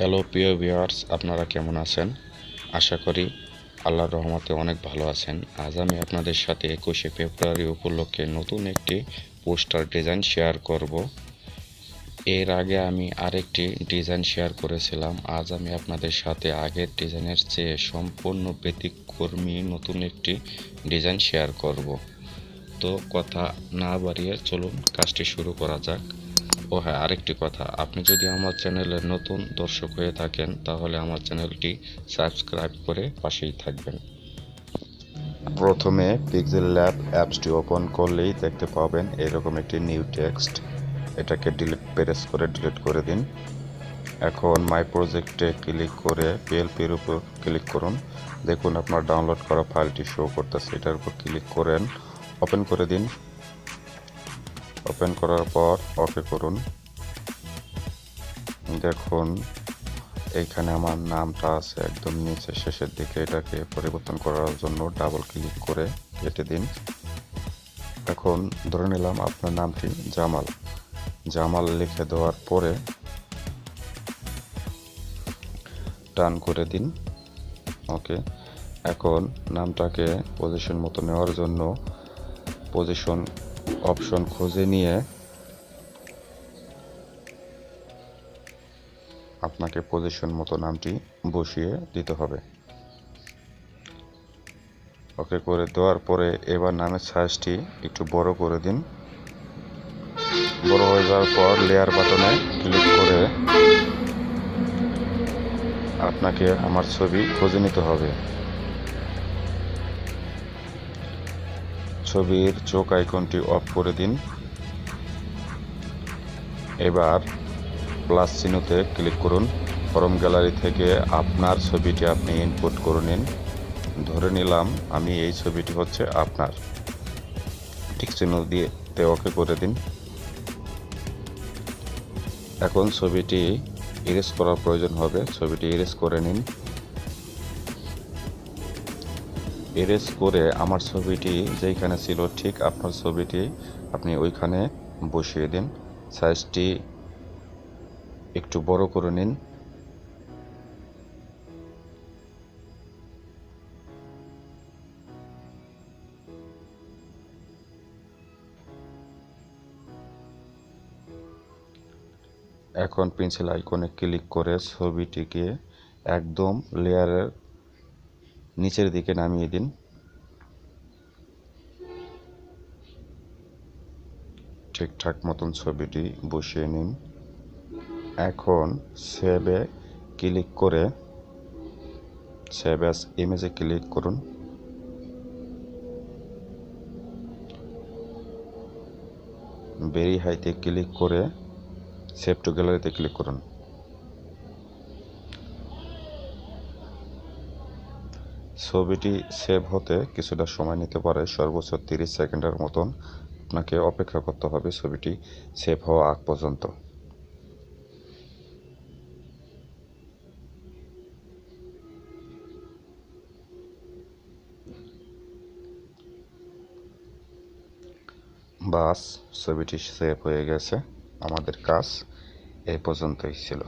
Hello প্রিয় viewers, আপনারা কেমন আছেন? আশা করি আল্লাহর রহমতে অনেক ভালো আছেন। আজ আমি আপনাদের সাথে 21শে ফেব্রুয়ারি উপলক্ষে নতুন একটি পোস্টার ডিজাইন শেয়ার করব। এর আগে আমি আরেকটি ডিজাইন শেয়ার করেছিলাম। আজ আমি আপনাদের সাথে আগের ডিজাইনের চেয়ে সম্পূর্ণ ব্যতিক্রমী নতুন একটি ডিজাইন শেয়ার করব। তো কথা না বাড়িয়ে চলুন কাজটি শুরু করা যাক। ও হ্যাঁ, আরেকটি কথা, আপনি যদি আমার চ্যানেলের নতুন দর্শক হয়ে থাকেন তাহলে আমার চ্যানেলটি সাবস্ক্রাইব করে পাশেই থাকবেন। প্রথমে পিক্সেল ল্যাব অ্যাপসটি ওপেন করলেই দেখতে পাবেন এরকম একটি নিউ টেক্সট। এটাকে প্রেস করে ডিলিট করে দিন। এখন মাই প্রজেক্টে ক্লিক করে পিএলপির উপর ক্লিক করুন। দেখুন আপনার ডাউনলোড করা ফাইলটি শো করতেছে। এটার উপর ক্লিক করেন, ওপেন করে দিন। ওপেন করার পর ওকে করুন। দেখুন এইখানে আমার নামটা আছে একদম নিচে শেষের দিকে। এটাকে পরিবর্তন করার জন্য ডাবল ক্লিক করে কেটে দিন। এখন ধরে নিলাম আপনার নামটি জামাল। জামাল লিখে দেওয়ার পরে টান করে দিন। ওকে। এখন নামটাকে পজিশন মতো নেওয়ার জন্য পজিশন অপশন খুঁজে নিয়ে আপনাকে পজিশন মতো নামটি বসিয়ে দিতে হবে। ওকে করে দেওয়ার পরে এবার নামের সাইজটি একটু বড় করে দিন। বড় হয়ে যাওয়ার পর লেয়ার বাটনে ক্লিক করে আপনাকে আমার ছবি খুঁজে নিতে হবে। ছবির চোখ আইকনটি অফ করে দিন। এবার প্লাস চিহ্নতে ক্লিক করুন। ফরম গ্যালারি থেকে আপনার ছবিটি আপনি ইনপুট করে নিন। ধরে নিলাম আমি এই ছবিটি হচ্ছে আপনার। টিক চিহ্ন দিয়ে ওকে করে দিন। এখন ছবিটি ইরেজ করার প্রয়োজন হবে। ছবিটি ইরেজ করে নিন। ইরেজ করে আমার ছবিটি যেখানে ছিল ঠিক আপনার ছবিটি আপনি ওইখানে বসিয়ে দিন। সাইজটি একটু বড় করে নিন। এখন পেন্সিল আইকনে ক্লিক করে ছবিটিকে একদম লেয়ারের নিচের দিকে নামিয়ে দিন। ঠিকঠাক মতন ছবিটি বসিয়ে নিন। এখন সেভে ক্লিক করে সেভ অ্যাজ ইমেজে ক্লিক করুন। ভেরি হাইতে ক্লিক করে সেভ টু গ্যালারিতে ক্লিক করুন। ছবিটি সেভ হতে কিছুটা সময় নিতে পারে, সর্বোচ্চ 30 সেকেন্ডের মতন আপনাকে অপেক্ষা করতে হবে ছবিটি সেভ হওয়া আগ পর্যন্ত। বাস, ছবিটি সেভ হয়ে গেছে। আমাদের কাজ এই পর্যন্তই ছিল।